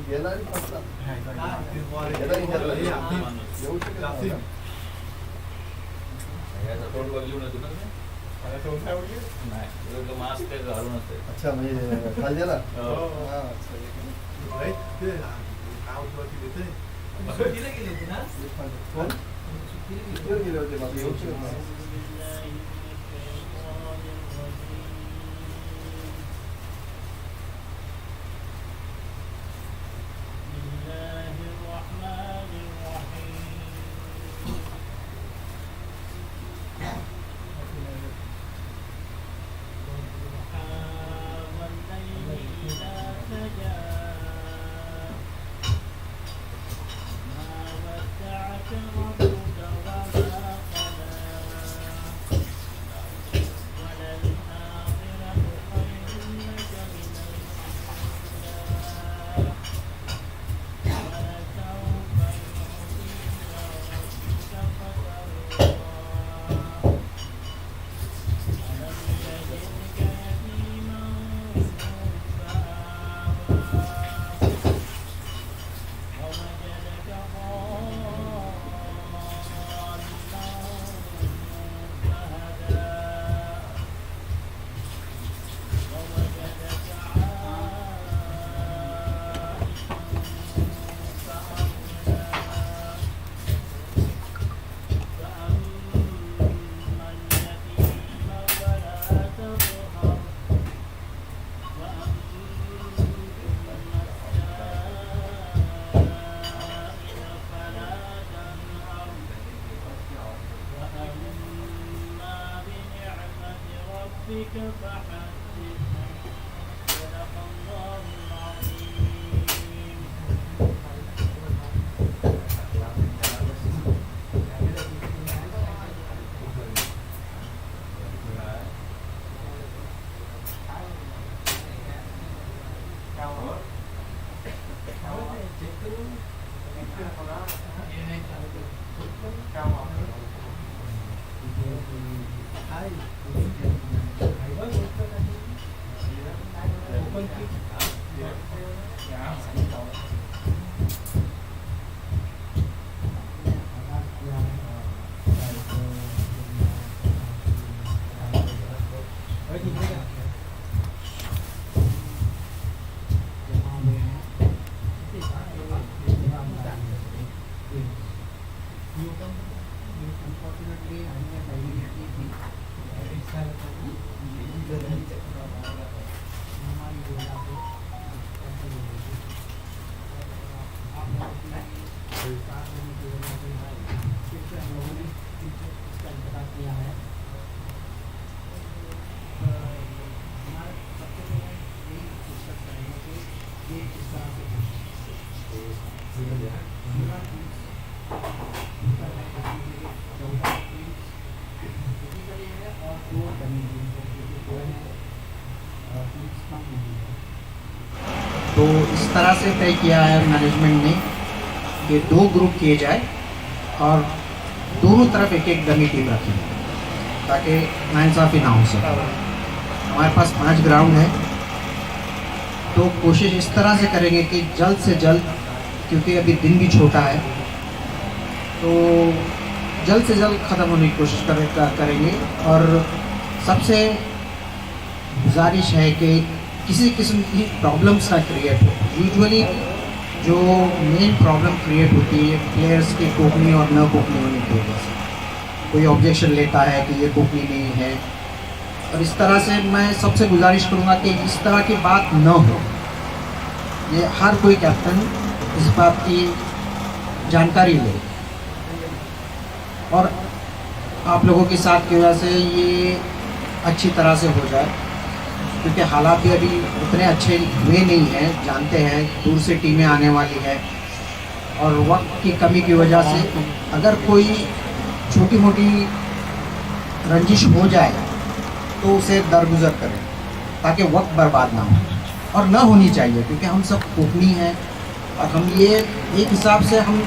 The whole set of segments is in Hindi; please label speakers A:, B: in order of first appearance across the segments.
A: Genel pasta.
B: तोंड बघली नव्हती ना नाही मास्क ते घालून असते.
A: अच्छा म्हणजे खाल्लेला गेले होते माझे येऊ शकत नाही.
C: तो इस तरह से तय किया है मैनेजमेंट ने कि 2 ग्रुप किए जाए और दोनों तरफ एक एक डमी टीम रखें ताकि नाइंसाफ़ी ना हो सके। हमारे पास 5 ग्राउंड है, तो कोशिश इस तरह से करेंगे कि जल्द से जल्द, क्योंकि अभी दिन भी छोटा है, तो जल्द से जल्द ख़त्म होने की कोशिश करेंगे। और सबसे गुजारिश है कि किसी किस्म की प्रॉब्लम्स ना क्रिएट हो। यूजुअली जो मेन प्रॉब्लम क्रिएट होती है प्लेयर्स की कोपनी और न कोपनी होने की वजह से, कोई ऑब्जेक्शन लेता है कि ये कोपनी नहीं है, और इस तरह से मैं सबसे गुजारिश करूँगा कि इस तरह की बात न हो। ये हर कोई कैप्टन इस बात की जानकारी ले और आप लोगों के साथ की वजह से ये अच्छी तरह से हो जाए, क्योंकि हालात भी अभी उतने अच्छे हुए नहीं हैं। जानते हैं दूर से टीमें आने वाली है और वक्त की कमी की वजह से अगर कोई छोटी मोटी रंजिश हो जाए तो उसे दरगुजर करें ताकि वक्त बर्बाद ना हो, और न होनी चाहिए, क्योंकि हम सब कोपनी हैं और हम ये एक हिसाब से हम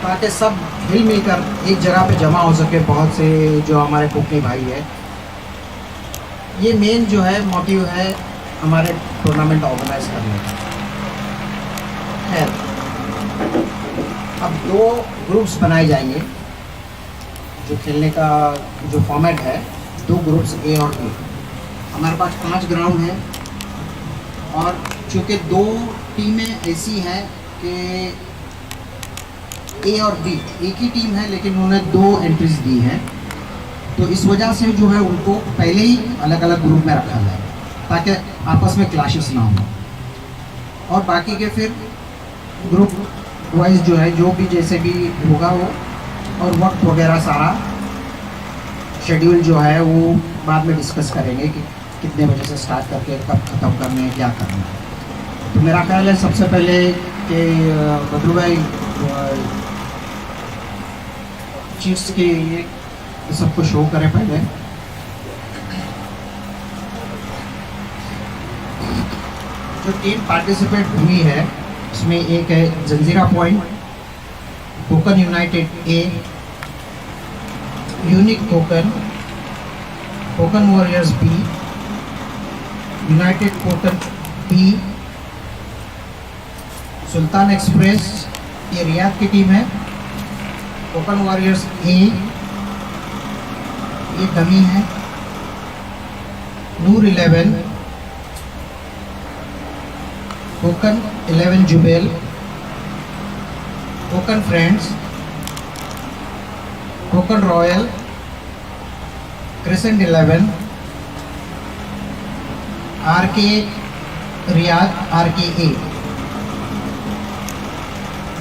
C: ताकि सब हिल मिलकर एक जगह पे जमा हो सके। बहुत से जो हमारे कोपनी भाई है, ये मेन जो है मोटिव है हमारे टूर्नामेंट ऑर्गेनाइज करने का। खैर, अब 2 ग्रुप्स बनाए जाएंगे। जो खेलने का जो फॉर्मेट है, 2 ग्रुप्स ए और बी। हमारे पास 5 ग्राउंड हैं और चूँकि 2 टीमें ऐसी हैं कि ए और बी एक ही टीम है, लेकिन उन्होंने 2 एंट्रीज दी हैं, तो इस वजह से जो है उनको पहले ही अलग अलग ग्रुप में रखा जाए ताकि आपस में क्लैशेस ना हो। और बाकी के फिर ग्रुप वाइज जो है, जो भी जैसे भी होगा वो, और वक्त वगैरह सारा शेड्यूल जो है वो बाद में डिस्कस करेंगे कि कितने बजे से स्टार्ट करके कब ख़त्म करने हैं, क्या करना है। तो मेरा ख्याल है सबसे पहले कि बदलू भाई चीट्स के ये सबको शो करें पहले। जो टीम पार्टिसिपेट हुई है उसमें एक है Janjira point, Konkan united A, unique Konkan, Konkan warriors B, united Konkan B, Sultan express, ये रियाद की टीम है, कोकन वॉरियर्स ए, ये डमी है, Noor 11, Konkan 11 Jubail, Konkan friends, Konkan royal, crescent 11, RK Riyadh, RK A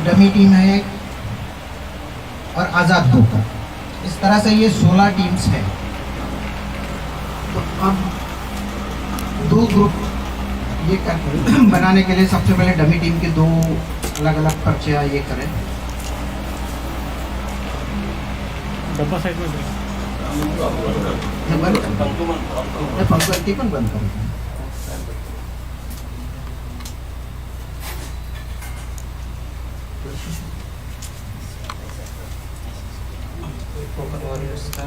C: dummy team है एक, और आज़ाद कोकन। इस तरह से ये 16 टीम्स हैं। तो अब 2 ग्रुप ये बनाने के लिए सबसे पहले डमी टीम के 2 अलग अलग पर्चे ये करें।
D: डब्बा साइड में
C: पंक्ति बंद करें। कोकन वॉरियर्स का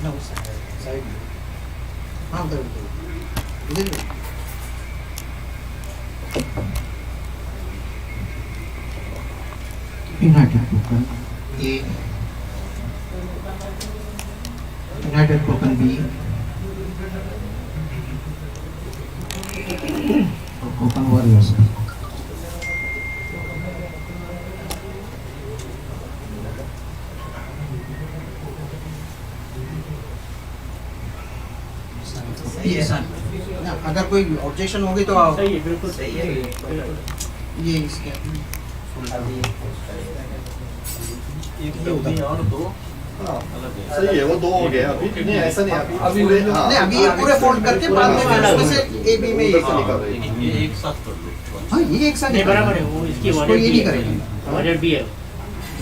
C: ना उस साइड में, हाँ उधर यूनाइटेड कोकन ए, यूनाइटेड कोकन बी और कोकन वॉरियर्स। ये अगर कोई ऑब्जेक्शन होगी तो
D: सही है, बिल्कुल सही है।
C: ये इसके
B: और 2
A: सही है, वो 2 हो गया अभी। नहीं ऐसा नहीं, अभी
C: नहीं, अभी ये पूरे फोल्ड करके बाद में फिर उसमें से ए बी में ये
B: ये एक साथ कर दो।
C: हाँ ये एक साथ
D: नहीं बराबर है, वो इसकी
C: इसको
D: वॉलेट
C: ये
D: भी
C: नहीं
D: है,
C: करेंगे।
D: वॉलेट भी है,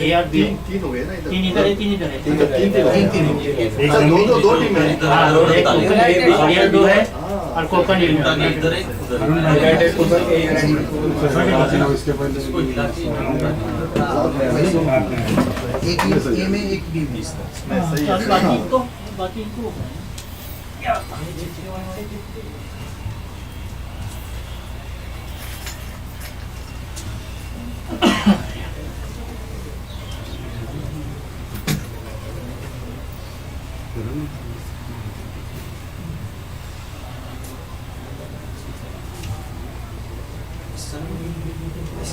D: ए और बी है,
A: 3 हो गए ना इधर।
D: 3 इधर है, 3 इधर है।
C: तीन
A: अच्छा, 2 टीम है।
D: हाँ, एक कोकन वॉरियर 2 है और कोकन
B: इधर
D: एक
B: एक उधर इसको हिला के
C: एक ए में एक बी में।
D: बाकी इनको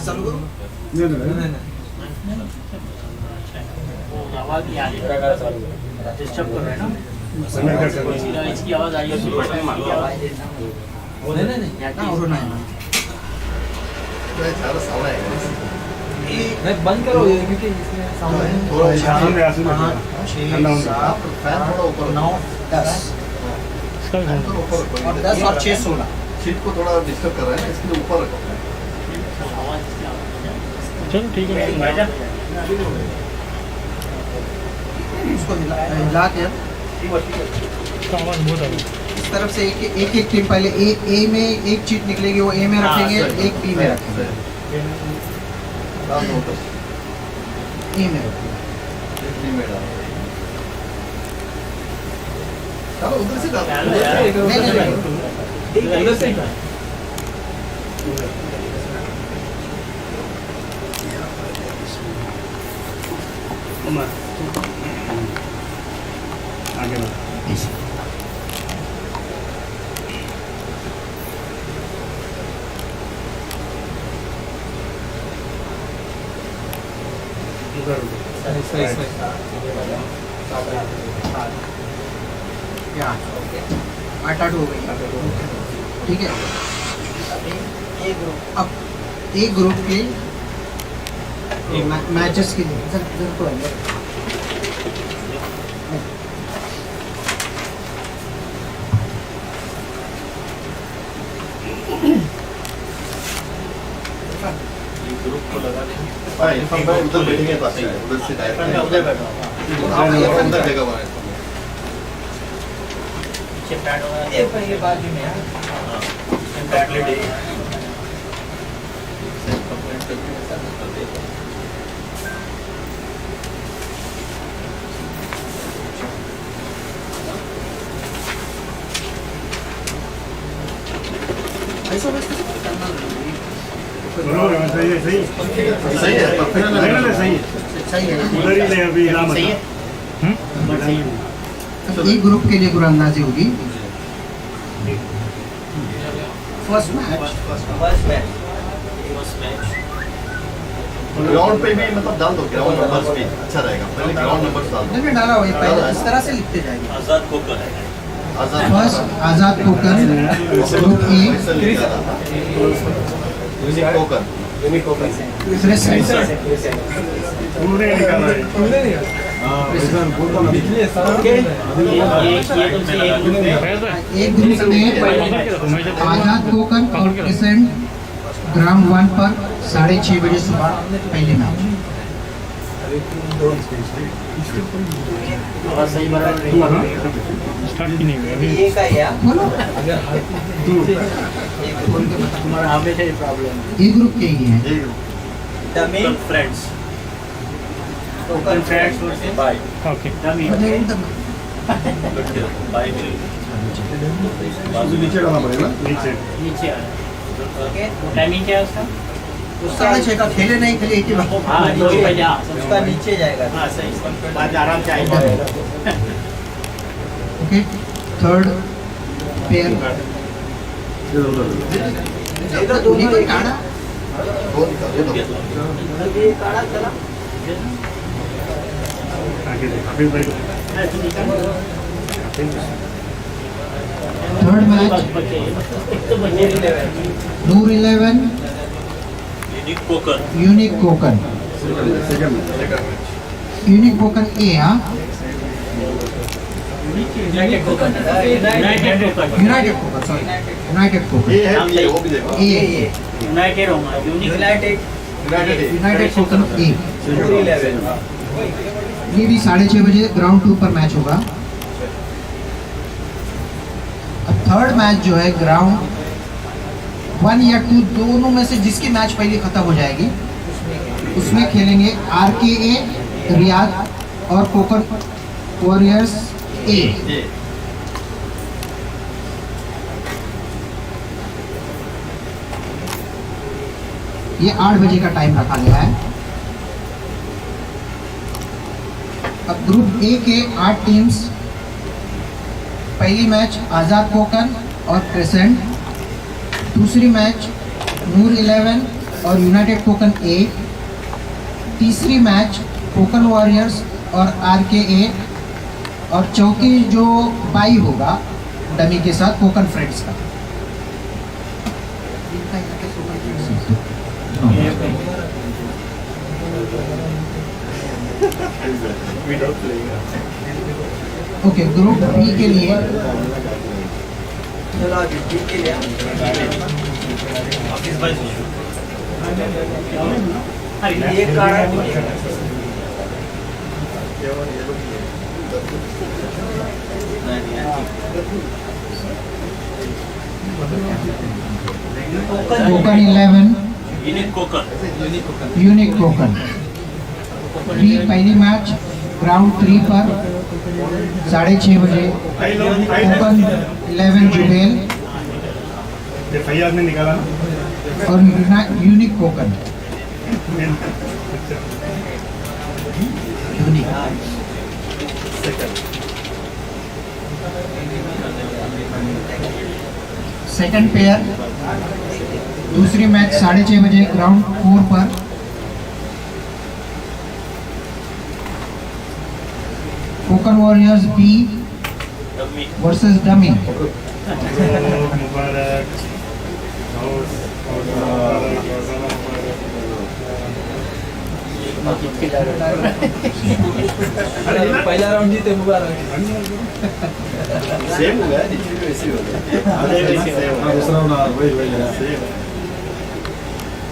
C: चालू करो।
D: आवाज नहीं आ रही, डिस्टर्ब कर रहे हैं ना, इसकी आवाज आ रही है,
C: नहीं और ना
A: ज़्यादा साउंड आएगा।
E: नहीं बंद करो ये क्योंकि इसमें साउंड है।
A: थोड़ा
C: पाँच, 6, 7,
A: फैन थोड़ा ऊपर
C: 9, 10
A: ऊपर रखो।
C: और 10 और 6, 16।
A: सीट को थोड़ा डिस्टर्ब कर रहा है, इसके लिए ऊपर रखो।
D: चलो ठीक है,
C: उसको हिला के
D: आवाज बहुत आ रही है।
C: इस तरफ से एक टीम पहले ए में एक चीट निकलेगी, वो ए में रखेंगे, एक बी में रखेंगे,
A: डाल दो उधर।
C: ए में रखेंगे।
A: एक बी में डालो। चलो उधर से डालो।
C: नहीं,
E: उधर से ही
D: आगे बढ़ो।
C: आठ आठ हो गई, ठीक है। अब एक ग्रुप के मैचेस के लिए सर तो
B: ग्रुप को लगा देंगे।
A: उधर बैठेंगे पास में, उधर से डायरेक्ट
B: उधर बैठो।
A: अंदर जगह बनाए
B: ये पहले बाजू में है। टैबलेट है। सेल्फ कंप्लेंट करके ऐसा कर देगा।
C: ऐसा वैसे करना
D: सही है, सही है।
A: सही है, परफेक्ट
D: नहीं, नहीं, सही है।
C: सही है।
D: उधर ही ले अभी इलाम
C: सही है।
D: बताइए।
C: अब एक ग्रुप के लिए कुरानंदाजी होगी। फर्स्ट मैच
A: ग्राउंड पे भी मतलब डाल दो, ग्राउंड नंबर्स भी अच्छा रहेगा। पहले ग्राउंड नंबर्स डाल दो।
C: मैंने डाला वही पहले इस तरह से लिखते जाएंगे।
B: आजाद को कर है।
C: फर्स्ट आजाद कोकर ग्रुप ए,
A: यूनिक टोकन
C: क्रिसेंट
D: पूरे निकाला है।
C: एक ग्रुप में आजाद कोकर और क्रिसेंट ग्राउंड 1 पर 6:30 बजे सुबह पहले मैच।
D: स्टार्ट की नहीं हुई अभी।
C: बोलो
D: तुम्हारा हमेशा ही प्रॉब्लम
C: ये ग्रुप के ही है।
B: टोकन फ्रेंड्स। टोकन friends versus bye.
D: Okay
B: bye
A: बाजू नीचे डालना पड़ेगा।
D: नीचे
E: नीचे आ टाइमिंग क्या है उसका?
C: 6:30 का खेले नहीं खेले एक ही बात।
E: हाँ नीचे बजा
B: उसका नीचे जाएगा।
E: हाँ सही बाद आराम से आएगा।
C: ओके थर्ड पेयर निकल काढ़ा
D: आगे देख हाफिज भाई को।
C: थर्ड मैच नूर 11
B: यूनिक पोकर।
C: Unique Konkan unique Konkan A. हाँ
E: united Konkan
C: united Konkan sorry united Konkan
A: ये है, ये वो भी देखो।
C: ए
E: यूनाइटेड होगा यूनाइटेड
C: यूनाइटेड कोकन ए। ये भी 6:30 बजे ग्राउंड 2 पर मैच होगा। अब थर्ड मैच जो है ग्राउंड 1 या 2 दोनों में से जिसकी मैच पहले खत्म हो जाएगी उसमें खेलेंगे RKA रियाद और कोकन वॉरियर्स ए। ये 8 बजे का टाइम रखा गया है। अब ग्रुप ए के 8 टीम्स। पहली मैच आज़ाद कोकन और क्रिसेंट, दूसरी मैच नूर 11 और यूनाइटेड कोकन ए, तीसरी मैच कोकन वॉरियर्स और RKA और चौथी जो बाई होगा डमी के साथ कोकन फ्रेंड्स का। ओके ग्रुप बी के लिए
B: हाफिज भाई
E: ये काढ़ा
C: कोकन 11
B: यूनिक कोकर।
C: यूनिक कोकन बी पहली मैच ग्राउंड 3 पर 6:30 बजे कोकन 11 जुबेल
F: फैयाज ने निकाला ना
C: और unique Konkan unique second pair दूसरी मैच 6:30 बजे ग्राउंड 4 पर Konkan warriors B versus dummy.
F: मुबारक
E: अरे पहला राउंड जीते मुबारक।
A: सेम हो गया नीचे भी वैसे ही हो गया दूसरा वही सेम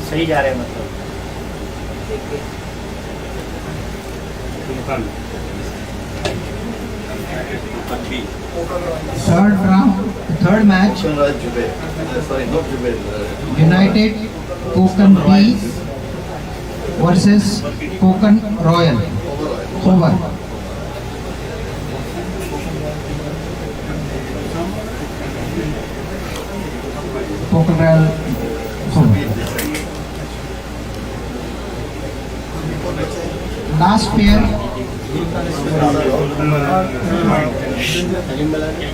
B: सही जा रहे हैं मतलब।
C: Third match
A: sorry not Zubair
C: united Konkan B versus Kokan royal over. Kokan royal last pair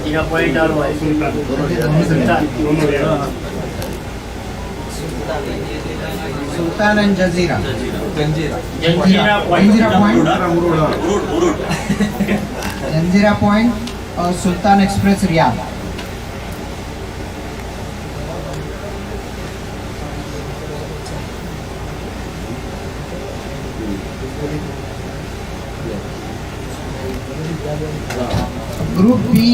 B: यह पॉइंट और हुआ है।
C: Sultan and Jazeera
E: Janjira
B: Janjira
C: Janjira point और Sultan express Riyadh. Group B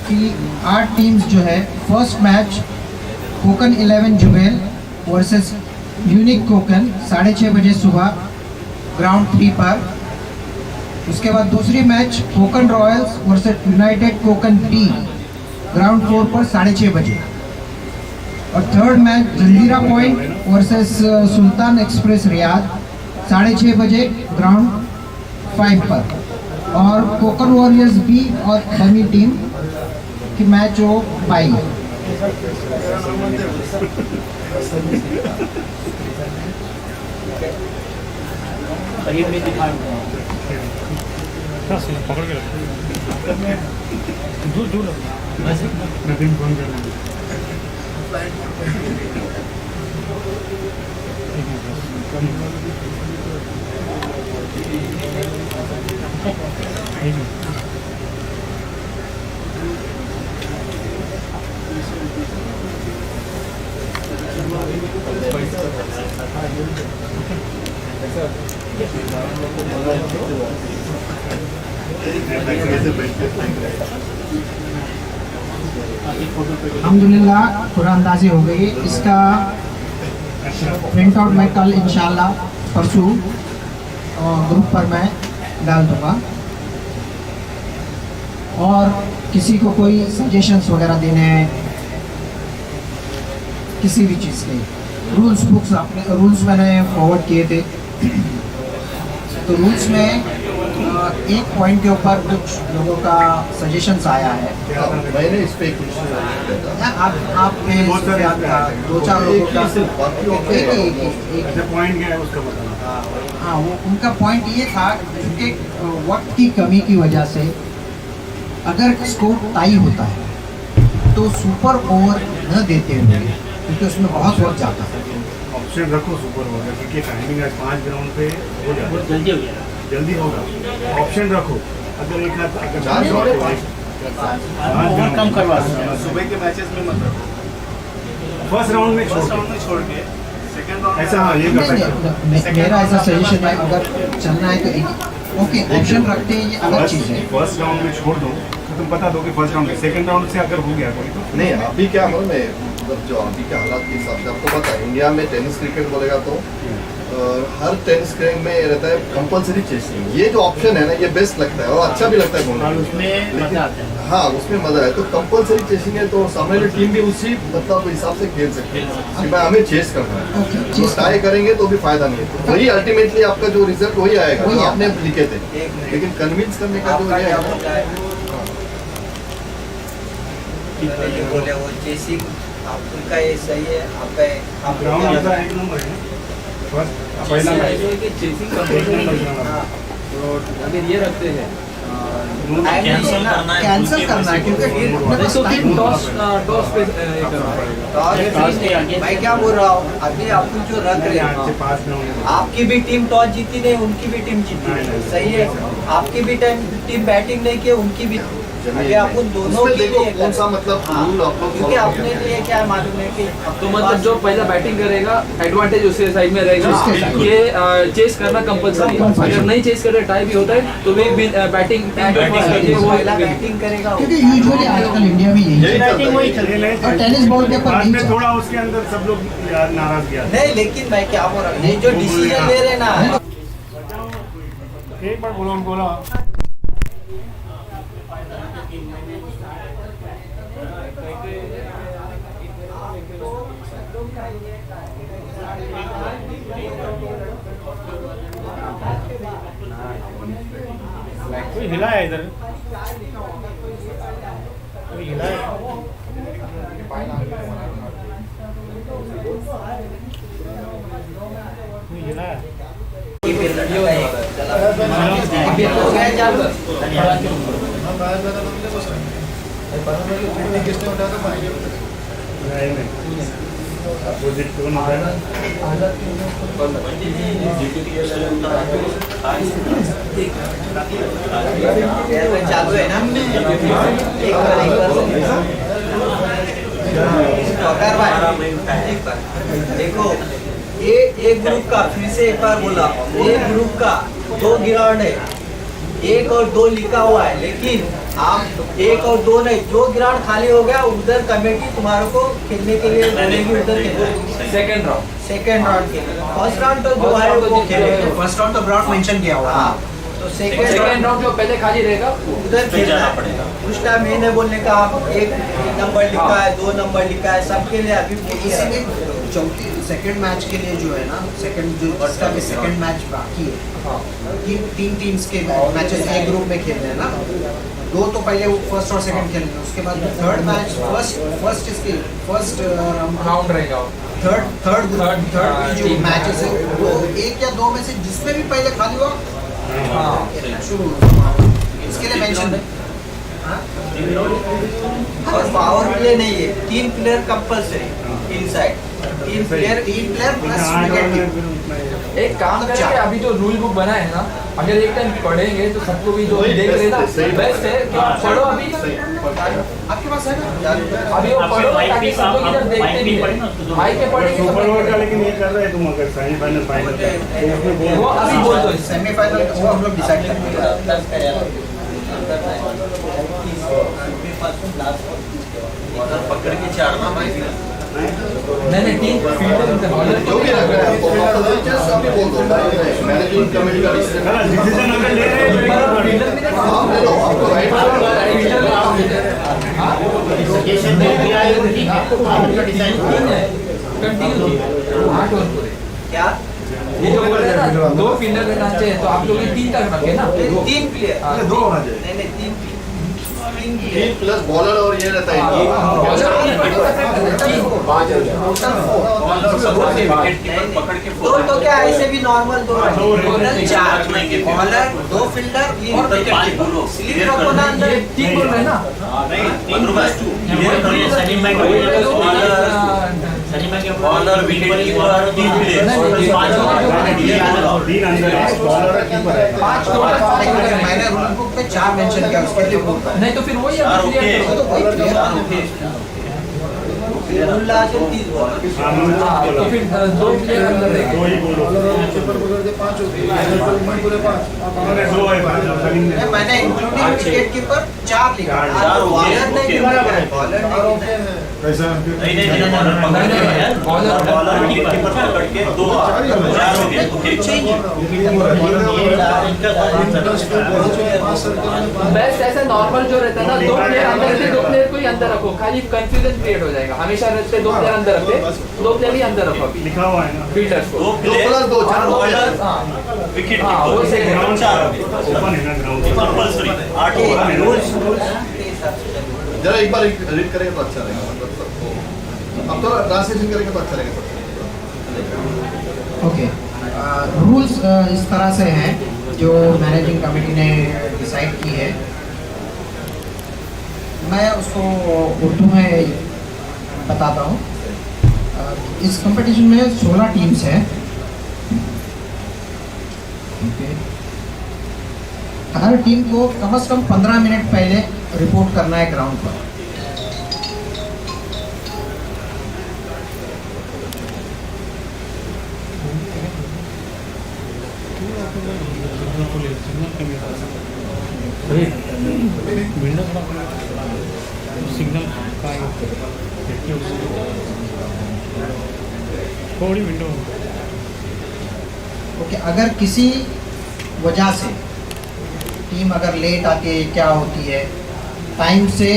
C: की 8 टीम्स जो है फर्स्ट मैच कोकन 11 जुबेल वर्सेस यूनिक कोकन 6:30 बजे सुबह ग्राउंड 3 पर। उसके बाद दूसरी match Kokan royals versus united Konkan B ground 4 पर 6:30 बजे। और third match Janjira point versus Sultan express Riyadh 6:30 बजे ग्राउंड 5 पर। और कोकन वॉरियर्स बी और डमी टीम की मैच हो 22।
B: करीब में दिखा
F: पकड़ के नदीम फोन कर
C: अल्हम्दुलिल्लाह कुरानंदाजी हो गई। इसका प्रिंट आउट मैं कल इंशाल्लाह परसों ग्रुप पर मैं डाल दूँगा। और किसी को कोई सजेशंस वगैरह देने हैं किसी भी चीज़ के, रूल्स बुक्स अपने रूल्स मैंने फॉरवर्ड किए थे। तो रूल्स में एक पॉइंट के ऊपर कुछ लोगों का सजेशंस आया है।
A: मैंने इस पे कुछ
C: आप में दो चार लोगों का
F: पॉइंट क्या है उसका बताना।
C: हाँ, वो उनका पॉइंट ये था कि वक्त की कमी की वजह से अगर स्कोर टाई होता है तो सुपर ओवर न देते हुए, क्योंकि उसमें बहुत वक्त जाता है।
F: ऑप्शन रखो सुपर ओवर, क्योंकि टाइमिंग आज 5 ग्राउंड पे हो जाता है,
B: जल्दी हो गया।
F: जल्दी होगा। ऑप्शन रखो, अगर एक हाथ अगर
A: 4
B: कम करवा
A: सुबह के मैचेस में मतलब
F: फर्स्ट राउंड में छोड़
A: के सेकंड
F: ऐसा, हाँ ये कर सकते हो।
C: मेरा ऐसा सजेशन है, अगर चलना है तो एक ओके ऑप्शन रखते हैं, ये अलग चीज़ है।
F: फर्स्ट राउंड में छोड़ दो तो तुम बता दो कि फर्स्ट राउंड में, सेकंड राउंड से अगर हो गया कोई तो
A: नहीं। अभी क्या मालूम है, मतलब जो अभी के हालात के हिसाब से आपको पता है, इंडिया में टेनिस क्रिकेट बोलेगा तो हर टेनिस क्रिकेट में रहता है कंपलसरी चेसिंग। ये जो ऑप्शन है ना, ये बेस्ट लगता है और अच्छा भी लगता है
B: और
A: बोलने
B: उसमें मजा आता है।
A: हाँ, उसमें मजा है। तो कंपलसरी चेसिंग है तो सामने वाली टीम भी उसी मतलब हिसाब से खेल सकती है कि भाई हमें चेस करना है। तो ट्राई करेंगे तो भी फायदा नहीं है, वही अल्टीमेटली आपका जो रिजल्ट वही आएगा जो आपने लिखे थे, लेकिन कन्विंस करने का जो ये है
B: ये बोले वो चेसिंग उनका ये सही है, आपका
F: ग्राउंड
B: आप
F: ऐसा एक नंबर है फर्स्ट पहला मैच
D: चेसिंग
F: एक नंबर ग्राउंड
D: तो अगर ये रखते हैं
B: कैंसिल करना है,
C: कैंसिल करना है क्योंकि
D: नहीं तो फिर टॉस पे ये करना पड़ेगा।
B: मैं क्या बोल रहा हूँ, अभी अपन जो रख रहे
F: यहाँ से
B: हैं,
F: 5 ग्राउंड
B: आपकी भी टीम टॉस जीती नहीं, उनकी भी टीम जीती
F: नहीं,
B: नहीं,
F: नहीं।
B: सही है। आपकी भी टीम बैटिंग नहीं की, उनकी भी। अभी अपन दोनों
A: उसमें
B: के
A: देखो
B: लिए
A: कौन सा मतलब
B: हाँ,
A: रूल आप लोग
B: क्योंकि
A: follow
B: अपने लिए क्या मालूम है कि
D: तो मतलब जो पहला बैटिंग करेगा एडवांटेज उसके साइड में रहेगा
C: उसके साइड।
D: ये चेस करना कंपलसरी है। अगर नहीं चेस करे टाई भी होता है तो भी बैटिंग
B: वो पहला बैटिंग करेगा
C: क्योंकि यूजुअली आजकल इंडिया में यही
A: यही चलता है।
C: और टेनिस बॉल के ऊपर
F: बाद
C: नहीं
F: में
C: चलता।
F: थोड़ा उसके अंदर सब लोग नाराज किया
B: नहीं, लेकिन मैं क्या बोल रहा हूँ, ये जो डिसीजन ले रहे ना,
F: एक बार बोलो बोलो कोई हिला है इधर कोई हिला है कोई हिला है
B: ये फिर लड़का है, फिर हो गया चालू।
F: अपोजिट कौन होता है
B: चालू है ना, एक बार देखो, ये एक ग्रुप का, फिर से एक बार बोला, एक ग्रुप का 2 ग्राउंड है, 1 और 2 लिखा हुआ है, लेकिन आप 1 और 2 नहीं, जो ग्राउंड खाली हो गया उधर कमेटी तुम्हारे को खेलने के लिए बोलेगी, उधर खेलना
D: सेकंड राउंड
B: सेकेंड राउंड के लिए। फर्स्ट राउंड तो जो है वो खेलेंगे,
C: फर्स्ट राउंड तो ग्राउंड मेंशन किया हुआ है।
B: हाँ, तो सेकेंड
D: सेकंड राउंड जो पहले खाली रहेगा
B: उधर खेलना पड़ेगा। उस टाइम ये नहीं बोलने का आप एक नंबर लिखा है, 2 नंबर लिखा है, सबके लिए अभी
C: इसी में चौथी सेकंड मैच के लिए जो है ना, सेकंड जो जिसका भी सेकंड मैच बाकी है, तीन टीम्स के मैचेस एक ग्रुप में खेलने हैं ना, 2 तो पहले वो फर्स्ट और सेकंड खेलने हैं, उसके बाद थर्ड मैच फर्स्ट
D: राउंड रहेगा
C: थर्ड की जो मैचेस है वो 1 या 2 में से जिसमें भी पहले खाली हुआ शुरू इसके लिए मेंशन
B: और पावर प्ले नहीं है, 3 player compulsory inside, 3 player
C: plus wicket
D: एक काम करेंगे, अभी जो रूल बुक बना है ना, अगर एक टाइम पढ़ेंगे तो सबको भी जो
A: वही
D: देख रहे ना
A: सही बात
D: बेस्ट है कि पढ़ो अभी,
C: आपके पास है ना।
D: अभी वो पढ़ो ताकि सब लोग इधर देखते भी हैं, माइक पे पढ़ेंगे तो
F: सुपर ओवर का
D: पढ़ेंगे।
F: लेकिन ये कर रहे हैं तुम अगर सेमीफाइनल फाइनल तो उसमें बोल
D: वो अभी बोल दो
C: सेमीफाइनल वो हम लोग डिसाइड करेंगे।
B: पकड़ के चाड़ना भाई,
D: नहीं तीन फील्डर
A: जो भी लग रहा है आपको just अभी बोल दो, मैनेजमेंट कमेटी का डिसीजन
F: डिसीजन अगर ले रहे हैं
A: आप ले लो, आपको राइट
D: कंटिन्यू 8 ओवर पूरे।
B: क्या
D: ये जो बोल रहे हैं ना 2 फील्डर रहना चाहिए, तो आप लोग 3 तक रखे ना।
B: 3 प्लेयर,
D: हाँ,
A: 2 होना चाहिए,
B: नहीं 3 प्लेयर
A: 3 प्लस बॉलर और ये रहता है
B: दो तो क्या ऐसे भी normal 2 bowler 4, bowler 2 fielder, slip रखो ना अंदर।
D: ये 3 बोल रहे हैं ना,
B: बॉलर विकेट कीपर 3
F: तीन अंदर है बॉलर है कीपर है
D: 5 टोटल
C: मैंने रूल बुक पे 4 मेंशन किया, उसके लिए बोल रहा
D: नहीं तो फिर वही है clear
C: तो वही clear
B: रूल ला के 30 बॉलर।
D: हाँ, तो फिर 2 प्लेयर अंदर रहेंगे।
F: दो ही बोलो अरे 2 है सलीम ने
C: है। मैंने इंक्लूडिंग विकेट कीपर 4 लिखा,
B: चार
C: बॉलर नहीं
B: ओके,
C: लिखा
B: ओके।
C: है, बॉलर नहीं लिखा है।
F: कैसा
D: बेस्ट ऐसे नॉर्मल जो रहता है ना, 2 प्लेयर अंदर रहते, 2 प्लेयर को ही अंदर रखो, खाली कंफ्यूजन क्रिएट हो जाएगा। हमेशा रहते 2 प्लेयर अंदर रखते, 2 प्लेयर ही अंदर रखो अभी
F: लिखा हुआ है ना
D: फील्डर्स को।
A: 2 प्लस 2 4 बॉलर
B: विकेट
D: हाँ, वो सही
F: ग्राउंड ओपन है ना ग्राउंड
B: रूल्स के हिसाब से
A: जरा एक बार रीड करेंगे तो अच्छा रहेगा, मतलब सबको अब थोड़ा ट्रांसलेशन करेंगे तो अच्छा रहेगा सबको।
C: ओके, रूल्स इस तरह से हैं जो मैनेजिंग कमेटी ने डिसाइड की है। मैं उसको उर्दू में बताता हूँ। इस कंपटीशन में 16 टीम्स हैं। ओके, हर टीम को कम से कम 15 मिनट पहले रिपोर्ट करना है ग्राउंड पर।
E: सिग्नल थोड़ी विंडो।
C: ओके, अगर किसी वजह से टीम अगर लेट आती है, क्या होती है टाइम से,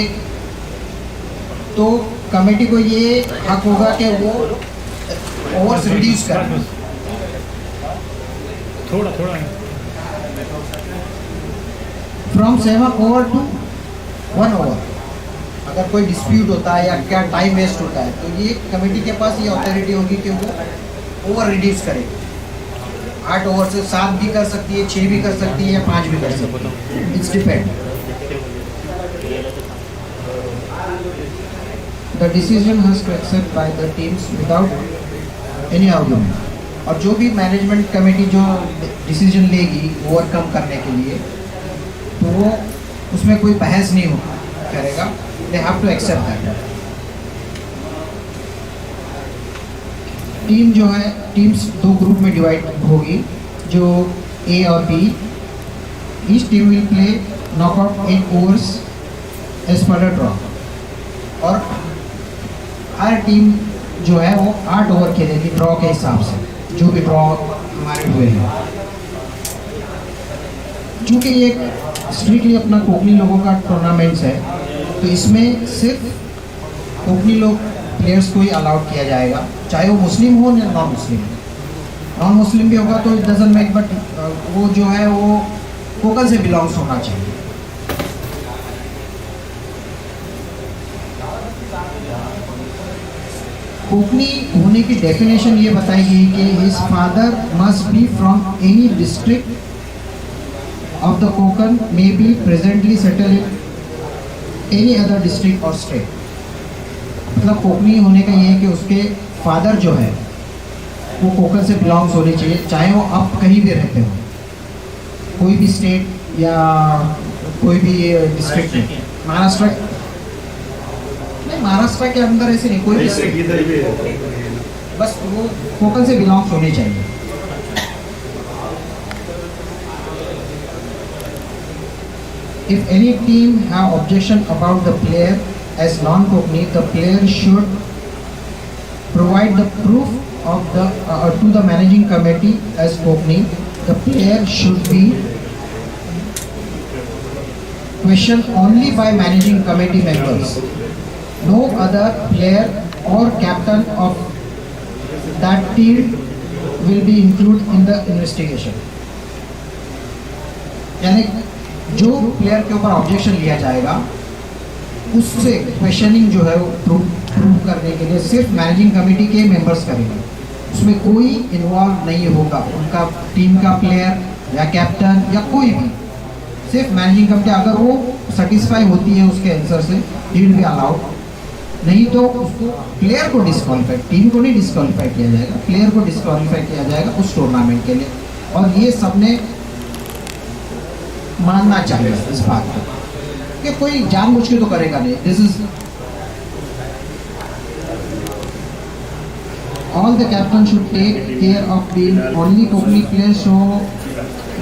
C: तो कमेटी को ये हक होगा कि वो ओवर्स रिड्यूस करें।
E: थोड़ा थोड़ा
C: फ्रॉम 7 ओवर टू 1 ओवर। अगर कोई डिस्प्यूट होता है या क्या टाइम वेस्ट होता है, तो ये कमेटी के पास ये अथॉरिटी होगी कि वो ओवर रिड्यूस करे। 8 ओवर से 7 भी कर सकती है, 6 भी कर सकती है या 5 भी कर सकती है, it's depend. The decision has to accept by the teams without any argument. और जो भी मैनेजमेंट कमेटी जो डिसीजन लेगी ओवरकम करने के लिए, तो वो उसमें कोई बहस नहीं हो करेगा, they have to accept that. Team जो है, टीम्स 2 ग्रुप में डिवाइड होगी, जो ए और B. Each team will play knockout 8 overs as per draw. और हर टीम जो है वो 8 ओवर खेलेगी ड्रॉ के हिसाब से, जो भी ड्रॉ हमारे हुए हैं। चूँकि ये स्ट्रिक्टली अपना कोकनी लोगों का टूर्नामेंट्स है, तो इसमें सिर्फ कोकनी लोग प्लेयर्स को ही अलाउड किया जाएगा, चाहे वो मुस्लिम हो या नॉन मुस्लिम हो। नॉन मुस्लिम भी होगा तो इट डजंट मेक, बट वो जो है वो कोकन से बिलोंग्स होना चाहिए। कोकनी होने की डेफिनेशन ये बताई गई कि his father must be from any district of the Konkan may be presently settled in any other district or state। मतलब कोकनी होने का ये है कि उसके फादर जो है वो कोकन से बिलोंग्स होने चाहिए, चाहे वो अब कहीं भी रहते हो, कोई भी स्टेट या कोई भी डिस्ट्रिक्ट में। महाराष्ट्र नहीं, महाराष्ट्र के अंदर ऐसे नहीं, कोई भी स्टेट, बस वो कोकन से बिलोंग्स होने चाहिए। If any team have objection about the player as non-Kokni, the player should provide the proof of the to the managing committee as Kokni. The player should be questioned only by managing committee members. No other player or captain of that team will be included in the investigation। यानी जो प्लेयर के ऊपर ऑब्जेक्शन लिया जाएगा उससे क्वेश्चनिंग जो है वो प्रूव करने के लिए सिर्फ मैनेजिंग कमेटी के मेंबर्स करेंगे, उसमें कोई इन्वॉल्व नहीं होगा, उनका टीम का प्लेयर या कैप्टन या कोई भी, सिर्फ मैनेजिंग कमेटी। अगर वो सेटिस्फाई होती है उसके आंसर से, ही विल बी अलाउड, नहीं तो उसको प्लेयर को डिस्क्वालीफाई, टीम को नहीं डिस्क्वालीफाई किया जाएगा, प्लेयर को डिस्क्वालीफाई किया जाएगा उस टूर्नामेंट के लिए। और ये सबने मानना चाहिए इस बात को कि कोई जानबूझ के तो करेगा नहीं। This is all the captain should take care of being only Kokani players, so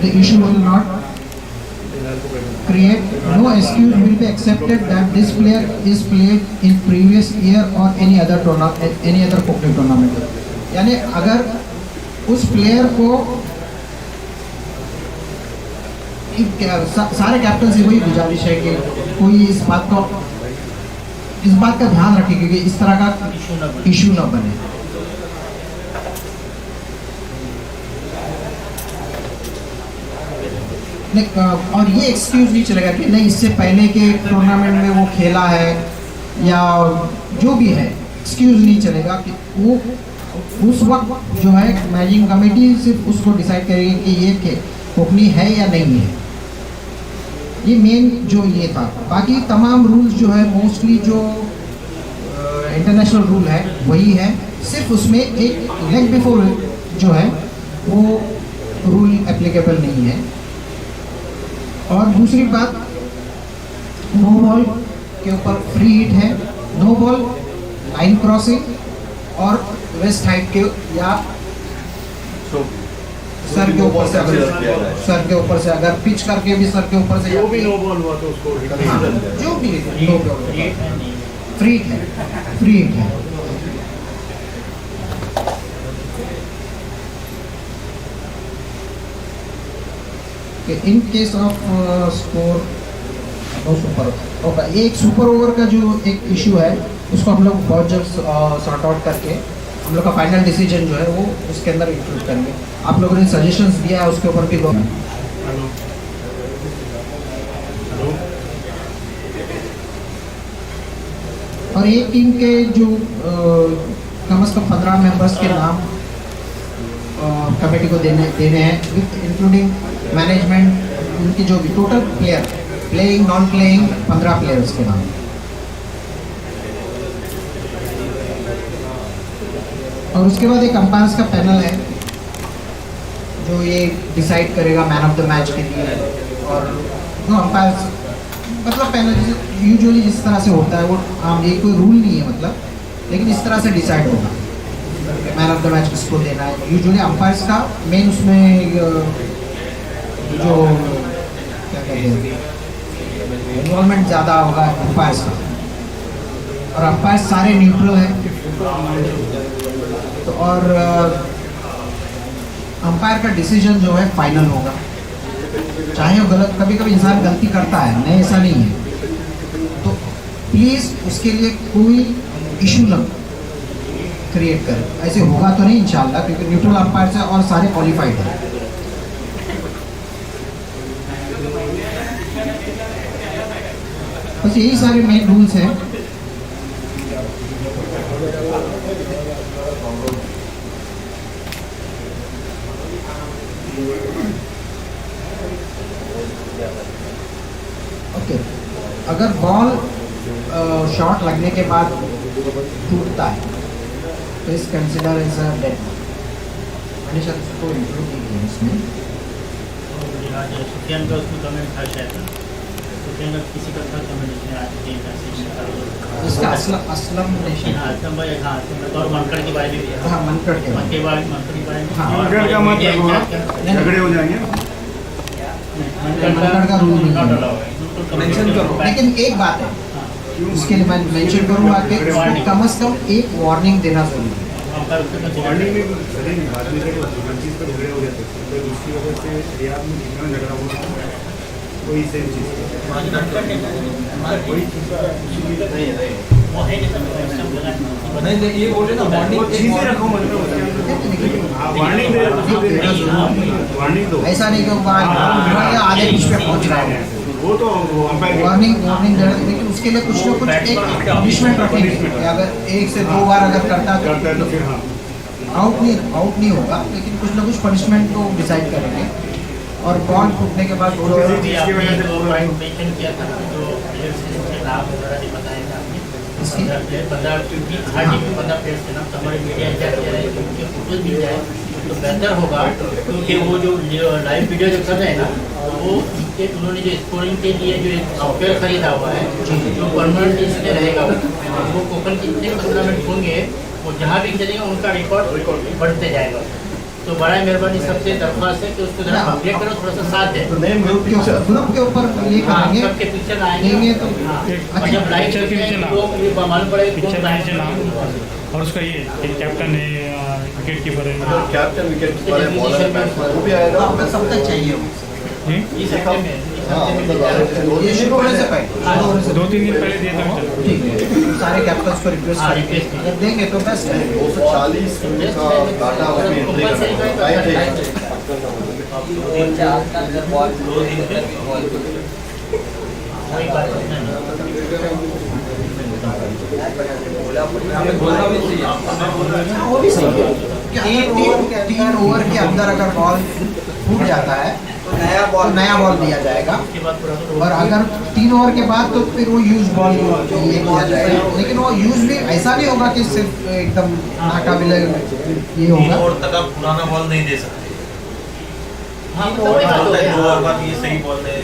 C: the issue will not create no excuse will be accepted that this player is played in previous year or any other Kokni tournament। यानी अगर उस प्लेयर को सारे कैप्टन से वही गुजारिश है कि कोई इस बात का ध्यान रखे कि इस तरह का इशू न बने। और ये एक्सक्यूज नहीं चलेगा कि नहीं इससे पहले के टूर्नामेंट में वो खेला है या जो भी है, एक्सक्यूज नहीं चलेगा कि वो उस वक्त जो है मैनेजिंग कमेटी सिर्फ उसको डिसाइड करेगी कि ये कोकनी है या नहीं है। ये मेन जो ये था। बाकी तमाम रूल्स जो है मोस्टली जो इंटरनेशनल रूल है वही है, सिर्फ उसमें एक लेग बिफोर जो है वो रूल एप्लीकेबल नहीं है। और दूसरी बात, नो बॉल के ऊपर फ्री हिट है, नो बॉल, लाइन क्रॉसिंग और वेस्ट हाइट के या सर के ऊपर से अगर पिच करके भी सर के ऊपर से
F: जो भी नो बॉल हुआ तो उसको
C: हाँ, जो भी नो बॉल फ्री हिट है, फ्री हिट है। In case of score no super over, एक सुपर ओवर का जो एक इशू है उसको हम लोग बहुत जल्द सॉर्ट आउट करके हम लोग का फाइनल डिसीजन जो है वो उसके अंदर इंक्लूड करेंगे। आप लोगों ने सजेशंस दिया है उसके ऊपर भी
F: हेलो हेलो
C: और एक टीम के जो कम से कम 15 मेंबर्स के नाम कमेटी को देने हैं विथ इंक्लूडिंग मैनेजमेंट, उनकी जो भी total player playing non playing 15 players के नाम। और उसके बाद एक अंपायर्स का पैनल है जो ये डिसाइड करेगा मैन ऑफ द मैच के लिए। और जो अंपायर्स मतलब पैनल यूजुअली जिस तरह से होता है वो आम, ये कोई रूल नहीं है मतलब, लेकिन इस तरह से डिसाइड होगा मैन ऑफ द मैच किसको देना है। यूजुअली अंपायर्स का मेन उसमें जो क्या कहते हैं इन्वॉल्वमेंट ज़्यादा होगा अंपायर्स का, और अंपायर्स सारे न्यूट्रल हैं। तो और अंपायर का डिसीजन जो है फाइनल होगा, चाहे वो गलत, कभी कभी इंसान गलती करता है, नहीं ऐसा नहीं है। तो प्लीज़ उसके लिए कोई इशू न क्रिएट करें, ऐसे होगा तो नहीं इंशाल्लाह, क्योंकि न्यूट्रल अंपायर है और सारे क्वालिफाइड हैं। बस यही सारे मेन रूल्स हैं। ओके, अगर बॉल शॉट लगने के बाद टूटता है तो इस कंसिडर एज अ डेड। मैंने शायद उसको इंक्लूड नहीं किया इसमें।
G: सुफियान का उसमें कमेंट था शायद, सुफियान का किसी का था कमेंट इसमें आज के
C: इसका असलम नेशन,
G: हाँ असलम भाई, हाँ असलम भाई, और मनकड़ के बारे में भी है।
C: हाँ मनकड़ के
G: मनकड़ के बारे में
C: हाँ।
F: मनकड़ का मत रखो आप, झगड़े हो जाएंगे।
C: मनकड़ का रूल नहीं है,
D: मेंशन करो।
C: लेकिन एक बात है उसके लिए मैं मेंशन करूँगा कि उसको कम से कम एक वार्निंग देना जरूरी है।
F: वार्निंग में चलेगी, बाद में जब हर चीज़ पर झगड़े हो जाते हैं तो उसकी वजह से रियाद में जितना झगड़ा हो सकता है वही सेम चीज़ वही
D: नहीं ये बोल रहे ना मॉर्निंग
F: चीज़ें रखो, मतलब वार्निंग दे, वार्निंग दो,
C: ऐसा नहीं कि आधे बीच में पहुँच रहा है,
F: वो तो अंपायर
C: वार्निंग देना, लेकिन उसके लिए कुछ ना कुछ एक पनिशमेंट रखेंगे कि अगर 1 से 2 बार अगर करता
F: करता है तो फिर हाँ
C: आउट नहीं होगा, लेकिन कुछ ना कुछ पनिशमेंट तो डिसाइड करेंगे। और बॉल फूटने के बाद
F: किसी चीज़ की वजह से पूरा
G: मेंशन किया था जो प्लेयर्स के नाम वगैरह नहीं बताए थे आपने।
C: इसकी
G: 15 क्योंकि हर टीम में 15 प्लेयर्स के नाम, तो हमारे मीडिया इंचार्ज कह रहे हैं कि उनके फोटोज मिल जाए तो बेहतर होगा, क्योंकि वो जो लाइव वीडियो जो कर रहे हैं ना, वो उन्होंने जो स्कोरिंग के लिए जो एक सॉफ्टवेयर खरीदा हुआ है जो परमानेंट इसमें रहेगा, वो कोकन के जितने टूर्नामेंट होंगे वो जहाँ भी चलेगा उनका रिकॉर्ड बढ़ते जाएगा। तो बड़ा मेहरबानी सबसे दरख्वास्त है कि उसको जरा अपडेट करो, थोड़ा सा साथ दें।
A: नेम ग्रुप पिक्चर
C: ग्रुप के ऊपर ये करेंगे,
G: सबके पिक्चर
C: नहीं
G: आएंगे
C: है तो
G: और जब लाइव चलते हैं तो ये मालूम पड़ेगा कौन
H: और उसका ये कैप्टन है, विकेट कीपर है,
A: कैप्टन विकेट कीपर है, बॉलर है, बैट्समैन, वो भी आएगा।
C: आपको सब तक चाहिए वो।
G: इस हफ्ते में
A: हाँ, मतलब
C: ये शुरू होने से पहले
H: 2-3 दिन पहले दिया था।
C: ठीक है, सारे कैप्टन्स को रिक्वेस्ट करेंगे, अगर देंगे तो बेस्ट है।
A: 240 का डाटा उसमें एंट्री करना है।
G: वही बात है ना।
D: बोलना भी चाहिए।
C: वो भी सही है कि अगर तीन ओवर के अंदर अगर बॉल फूट जाता है
B: तो नया
C: तो नया बॉल दिया जाएगा,
G: उसके बाद पूरा तो
C: और अगर 3 ओवर के बाद तो फिर वो यूज बॉल ये किया जाएगा। लेकिन वो यूज भी ऐसा नहीं होगा कि सिर्फ एकदम नाकाबिल ये होगा।
I: और तक आप पुराना बॉल नहीं दे सकते।
G: हाँ तो वही बात हो गई।
I: दो ओवर बाद ये सही बॉल है।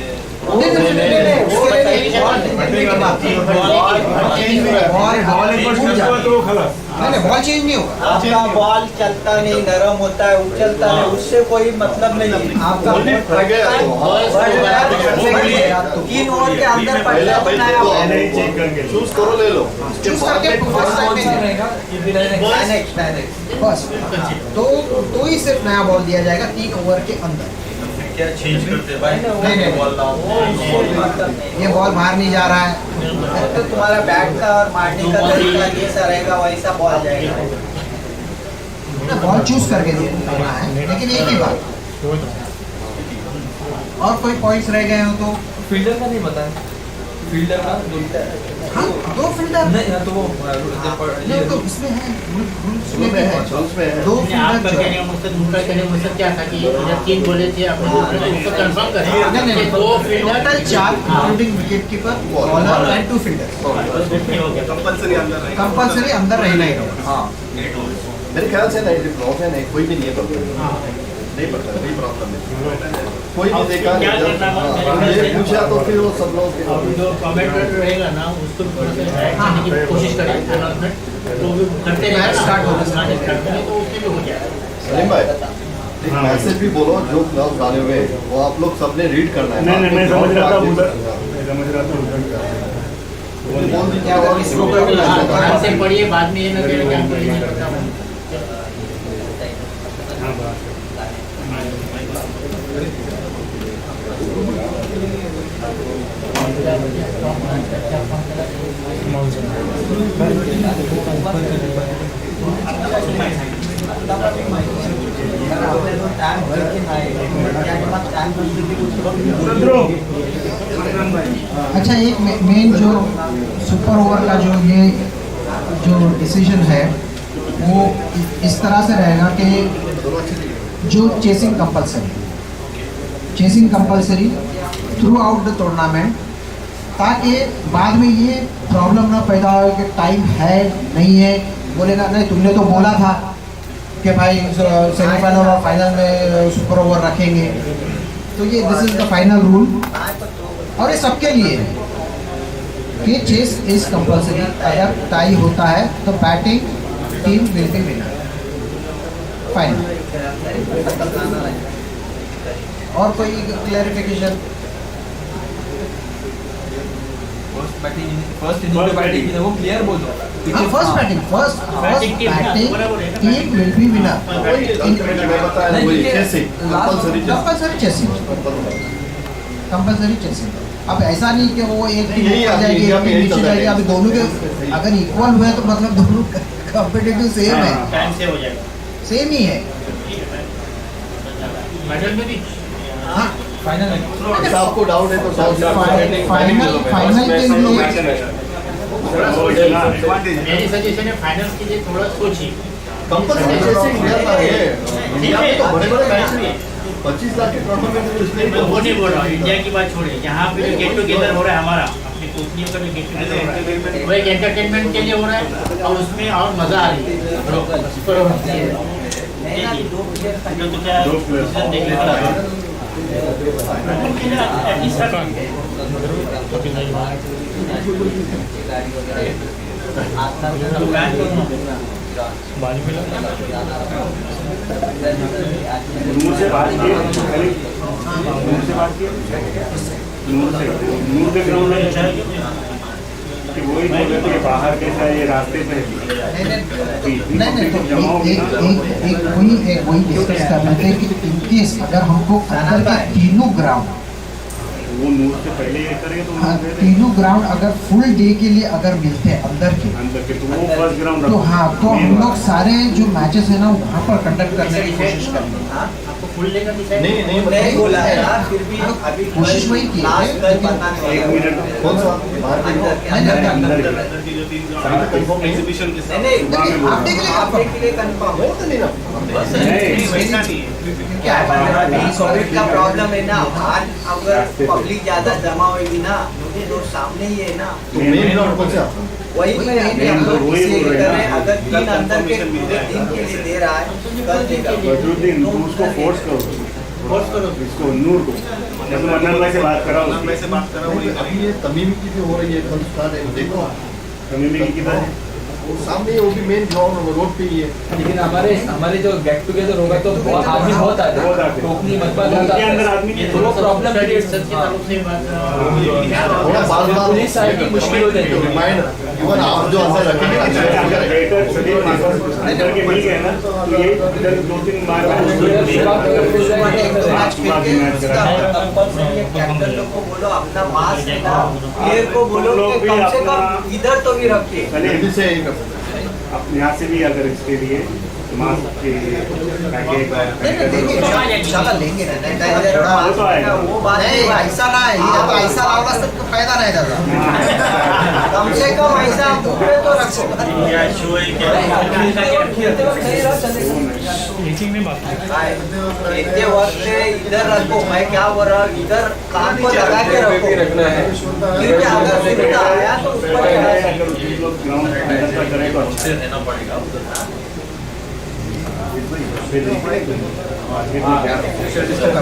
C: नहीं, उसके लिए नहीं, की बात है। बॉल फूट जाता है।
F: तो खलास
C: नहीं, बॉल चेंज नहीं होगा।
B: आपका बॉल चलता नहीं, नरम होता है, उछलता नहीं, उससे कोई मतलब नहीं है। आपका
A: बॉल
B: बॉल
A: फट गया तो
B: फट 3 ओवर के अंदर फट
A: पहले
B: गया तो नया बॉल।
F: पहले ही चेक करके लो।
A: चूज करो, ले लो। उसके
C: चूज
A: बाद
C: करके
A: में
C: फर्स्ट टाइम
D: कौन सा
C: में
D: रहेगा? ये भी रहेगा।
B: डायरेक्ट
C: बस तो ही सिर्फ नया बॉल दिया जाएगा 3 ओवर के अंदर।
I: क्या चेंज करते भाई?
C: नहीं।
I: बॉल लाओ।
C: ये बॉल बाहर नहीं जा रहा है।
B: तो तुम्हारा बैट का और मारने का तरीका जैसा रहेगा वैसा बॉल जाएगा।
C: बॉल चूज करके करना है, लेकिन एक ही बात। और कोई पॉइंट्स रह गए हो तो
D: फील्डर का नहीं बताया। फील्डर का
C: हाँ, 2 फील्डर
D: नहीं, हाँ, तो वो
C: नहीं तो इसमें है, rules में भी है।
A: रूल्स में है।
C: 2
G: नहीं, आपका
C: फील्डर
G: कहने का मकसद, उनका कहने का मकसद क्या था कि इधर 3 बोले थे आपने उसको कंफर्म कर
C: नहीं,
G: 2 fielder
C: total 4 including wicket keeper, bowler and 2 fielder
G: हो गया।
C: कंपल्सरी अंदर रहना ही होगा।
D: हाँ
A: मेरे ख्याल से नहीं, ब्लॉक है नहीं, कोई भी नहीं पड़ता, नहीं पड़ता, कोई प्रॉब्लम नहीं, कोई भी देखा
G: क्या
A: नहीं।
G: करना है?
A: हाँ, ये पूछा तो फिर वो सब लोग
G: अब जो कमेंटर रहेगा ना उसको थोड़ा सा ऐड करने की कोशिश करें अनाउंसमेंट, तो वो करते हैं
C: मैच स्टार्ट होने से
G: मैच स्टार्ट करें तो उसमें भी हो जाएगा।
A: सलीम भाई एक मैसेज भी बोलो, जो ग्लव्स डाले हुए हैं, वो आप लोग सबने रीड करना है।
F: नहीं मैं समझ रहा था
A: आप
F: उधर,
A: लोग
F: मैं समझ रहा था उधर का।
A: बोल दीजिए
C: क्या
A: और
C: इस
A: इसको
C: ऊपर भी
G: हाँ,
A: करना
G: ध्यान
A: है।
G: से पढ़िए, बाद में ये ना करें कि हमको ये नहीं पता है।
F: हाँ बात
C: अच्छा, एक मेन जो सुपर ओवर का जो डिसीजन है वो इस तरह से रहेगा कि जो chasing compulsory through out the tournament, ताकि बाद में ये प्रॉब्लम ना पैदा हो कि टाइम है नहीं है, बोलेगा नहीं तुमने तो बोला था कि भाई सेमीफाइनल और फाइनल में सुपर ओवर रखेंगे। तो ये this is the final rule, और ये सबके लिए है कि चेस इज कंपलसरी। अगर टाई होता है तो batting team will be winner final. और कोई क्लैरिफिकेशन?
D: फर्स्ट इनिंग बैटिंग वो क्लियर बोल दो।
C: First batting team will be winner.
A: मैं बताया ना, वही चेसिंग
C: कंपलसरी चेसिंग। अब ऐसा नहीं कि वो एक टीम
A: यही
C: ऊपर
A: आप-
C: जाएगी,
A: यही
C: एक
A: आप
C: टीम
A: यही
C: नीचे
A: चल
C: जाएगी।
A: रहा है।
C: अभी दोनों के अगर इक्वल हुए तो मतलब दोनों कॉम्पिटिटिव सेम है,
G: टाइम से हो जाएगा।
C: सेम ही है।
G: मेडल में भी
C: हाँ,
D: फाइनल में
A: अच्छा, आपको डाउट है तो
C: फाइनल के लिए
G: मेरी सजेशन है फाइनल के लिए थोड़ा सोचिए।
A: कंपलसरी चेसिंग रहता है। इंडिया में तो बड़े बड़े मैच में 25 लाख के टूर्नामेंट में इसलिए
G: मैं वो नहीं बोल रहा हूँ, इंडिया की बात छोड़िए, यहाँ पे जो गेट टुगेदर हो रहा है हमारा, अपनी कंपनियों का जो गेट टुगेदर हो रहा है वो एक एंटरटेनमेंट के लिए हो रहा है, और उसमें और मजा आ रही है।
H: बाजू में लगा।
F: नूर से बात किए, नूर से बात किए, नूर के ग्राउंड में कि वही बोल रहे थे कि बाहर कैसा ये रास्ते पे
C: नहीं तो वही डिस्कस कर रहे थे कि इनकेस अगर हमको अंदर के तीनों ग्राउंड,
F: वो नूर से पहले ये करेंगे तो
C: हाँ, तीनों ग्राउंड अगर फुल डे के लिए अगर मिलते हैं अंदर के,
F: तो वो फर्स्ट ग्राउंड
C: तो हाँ, तो हम लोग सारे जो मैचेस है ना वहाँ पर कंडक्ट करने की कोशिश करेंगे।
G: खुलने का डिसाइड
A: नहीं नहीं
B: नहीं बोला था, फिर भी अभी
C: कोशिश वही की है,
B: लास्ट कल
C: लेकिन-
B: बताने
F: एक
B: वाला
F: मिनट
B: हूँ।
A: कौन सा बाहर के
B: अंदर के-
C: अंदर के-
B: अंदर के-
F: अंदर की जो तीन जो
A: अभी तक confirm नहीं है?
F: एग्जीबिशन के साथ
B: नहीं
C: देखिए, आपने के लिए
B: आपने के लिए कंफर्म है।
A: नहीं ना
B: बस
F: नहीं वैसा नहीं है
C: क्या है
B: कोविड का प्रॉब्लम है ना, आज अगर पब्लिक ज्यादा जमा होगी ना, मुझे तो सामने ही है ना,
A: तो मेन ग्राउंड कौन सा आपका?
B: वही मैं अभी हम लोग
F: वही
B: इसे
F: बोल रहे
B: कर
F: हैं
B: रहे हैं।
F: ना।
B: अगर तीन
F: कल
B: अंदर के
F: confirmation मिल
B: पूरे
F: जाएगा।
B: दिन के लिए दे रहा है, कर देगा।
F: बदरुद्दीन तुम उसको फोर्स करो
G: फोर्स करो
F: इसको नूर को जब तुम अन्ना भाई से बात कराओ
I: मैं से बात कर रहा हूँ,
A: नहीं, अभी ये तमीम की भी हो रही है, कल स्टार्ट है, देखो
F: कम्युनिटी की किधर है
A: वो सामने ही, वो भी मेन ग्राउंड रोड पे ही है।
E: लेकिन हमारे जो गेट टुगेदर होगा तो बहुत आदमी बहुत आते
F: बहुत
E: हैं,
F: आते हैं।
E: टोकनी मतबल
F: उनके अंदर आदमी नहीं है।
E: वो प्रॉब्लम क्रिएट
G: सच के ताल्लुक से बात
A: थोड़ा बार बार
E: पुलिस आएगी, मुश्किल हो जाएगी।
A: रिमाइंड इवन आप जो अंदर रखेंगे ना,
F: लेटर सभी अंदर के मिल गए ना तो ये इधर 2-3 बार
B: कंपल्सरी कैप्टन लोग को बोलो अपना मास्क ना, प्लेयर को बोलो
F: लोग
B: कि
F: भी
B: कम से
F: अपना-
B: कम इधर तो भी रखिए।
A: जल्दी से यही कर सकते हैं।
F: आप यहाँ से भी अगर इसके लिए मास्क के पैकेट
C: देखिए इंशाल्लाह लेंगे ना, नहीं तो
B: अगर
C: थोड़ा
F: वो तो आएगा।
B: वो बात
C: नहीं ऐसा ना है, ये तो ऐसा लावला सबको फायदा नहीं दादा।
B: कम से कम ऐसा पूरे तो रखो।
I: क्या शो है क्या
D: खेलते वक्त सही रहा, चलेगा।
H: मीटिंग में बात करें।
B: इतने वक्त इधर रखो, मैं क्या बोल रहा हूँ, इधर कान को लगा के रखो,
D: रखना है।
B: क्योंकि अगर सुविधा आया तो ऊपर चला जाएगा।
F: अगर जिन लोग ग्राउंड अंदर तक करें तो
I: से रहना पड़ेगा उधर।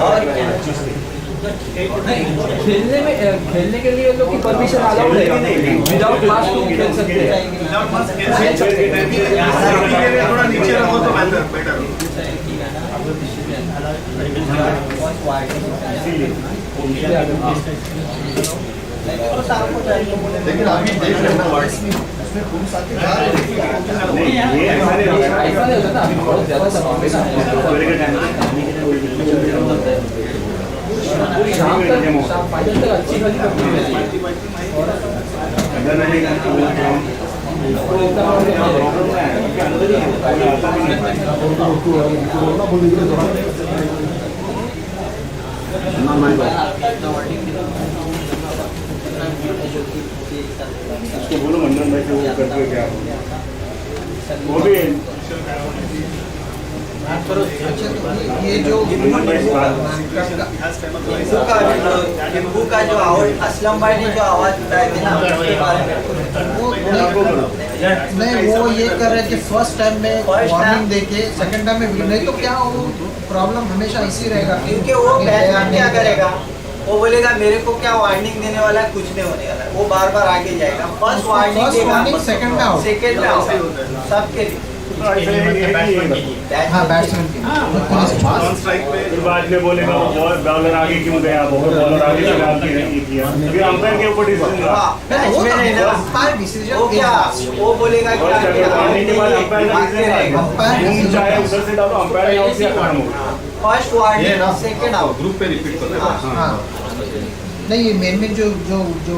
B: और
D: खेलने के लिए लोग की परमिशन अलाउड है, विदाउट मास्क तुम खेल सकते हैं।
I: थोड़ा नीचे रखो तो बेटर
A: लेकिन अभी देख रहे हैं ना, इसमें पुलिस आके जा रही है।
F: ये ऐसा नहीं होता।
D: ऐसा नहीं होता ना, अभी बहुत ज्यादा दबाव है ना। शाम फाइनल तक अच्छी खासी कंपनी रहती है।
F: अंदर नहीं जाना तो वो ग्राउंड
D: तो इतना प्रॉब्लम नहीं है।
F: उसको बोलो मंदन भाई से वो करके क्या वो भी
C: ये जो
F: मंदन भाई से बात
B: टिम्बू का जो आवाज, असलम भाई ने जो आवाज उठाई थी ना, उसके बारे में
C: वो
F: आपको करो
C: नहीं, वो ये कर रहे हैं कि फर्स्ट टाइम में
B: First
C: वार्निंग
B: time-
C: देके सेकंड टाइम में नहीं तो क्या वो प्रॉब्लम हमेशा इसी रहेगा
B: क्योंकि वो
C: कि
B: बैट्समैन क्या
C: नहीं
B: करेगा, वो बोलेगा मेरे को क्या वार्निंग देने वाला है, कुछ नहीं होने वाला है, वो बार बार आगे जाएगा। फर्स्ट वार्निंग देगा,
C: सेकंड में आउट।
B: सेकंड में आउट, सबके लिए।
C: हाँ बैट्समैन के
I: ऑन स्ट्राइक पे
F: फिर बाद में बोलेगा वो बॉलर आगे क्यों गया बॉलर आगे लगा के नहीं किया फिर अंपायर के ऊपर डिसीजन होगा
B: हाँ,
C: वो
B: बैट्समैन है ना,
C: अंपायर डिसीजन
B: वो क्या, वो बोलेगा
F: और
B: क्या
F: जब वार्निंग के बाद अंपायर का
B: भागते रहेगा।
F: डिसीजन तुम चाहे उधर से डालो अंपायर यहाँ से खत्म होगा
B: फर्स्ट
A: ये
B: वार्निंग,
A: ना
B: सेकंड आउट।
A: ग्रुप पे रिपीट कर रहे हैं।
C: हाँ नहीं ये मेन जो जो जो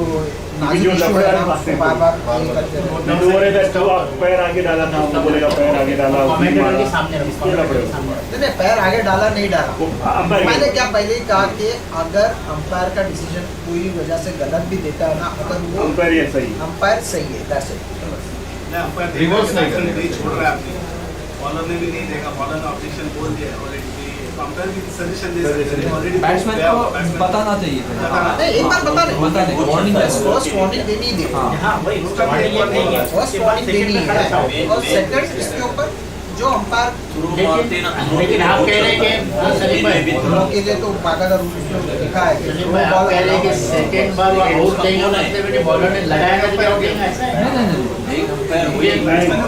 C: नाजुक
F: जो
C: इशू है
F: लफड़ा
C: ना
F: है,
C: उसको बार बार ये करते रहो।
F: नहीं तो बोले तो वो पैर आगे डाला था वो बोलेगा पैर आगे डाला
G: कमेंटेटर के सामने रखो,
F: इसको लफड़े
G: कमेंटेटर के सामने रखो।
C: नहीं पैर आगे डाला नहीं डाला
F: वो अंपायर
C: मैंने क्या पहले ही कहा कि अगर अंपायर का डिसीजन कोई वजह से गलत भी देता है ना, अगर वो
F: अंपायर ये सही
C: अंपायर सही है that's it।
A: Reverse नहीं करेगा।
I: नहीं छोड़ रहा है आपने, बॉलर ने भी नहीं देखा, बॉलर ने ऑब्जेक्शन बोल दिया ऑलरेडी, अंपायर भी सजेशन दे सकते हैं ऑलरेडी।
D: बैट्समैन को बताना चाहिए था।
C: नहीं एक बार बता नहीं
D: बता नहीं, वार्निंग
C: फर्स्ट वार्निंग देनी ही देनी
D: हाँ।
G: हाँ वही उसका वार्निंग नहीं है
C: फर्स्ट वार्निंग देनी है और सेकंड इसके ऊपर जो अंपायर
G: लेकिन आप कह रहे हैं कि सलीम भाई
C: के लिए तो बाकायदा रूल में लिखा है कि
G: सलीम भाई आप कह रहे हैं कि सेकंड बार वो आउट देंगे मतलब कि बॉलर ने लगाया तो क्या आउट देंगे ऐसा है
D: नहीं नहीं नहीं,
I: एक बैट्समैन को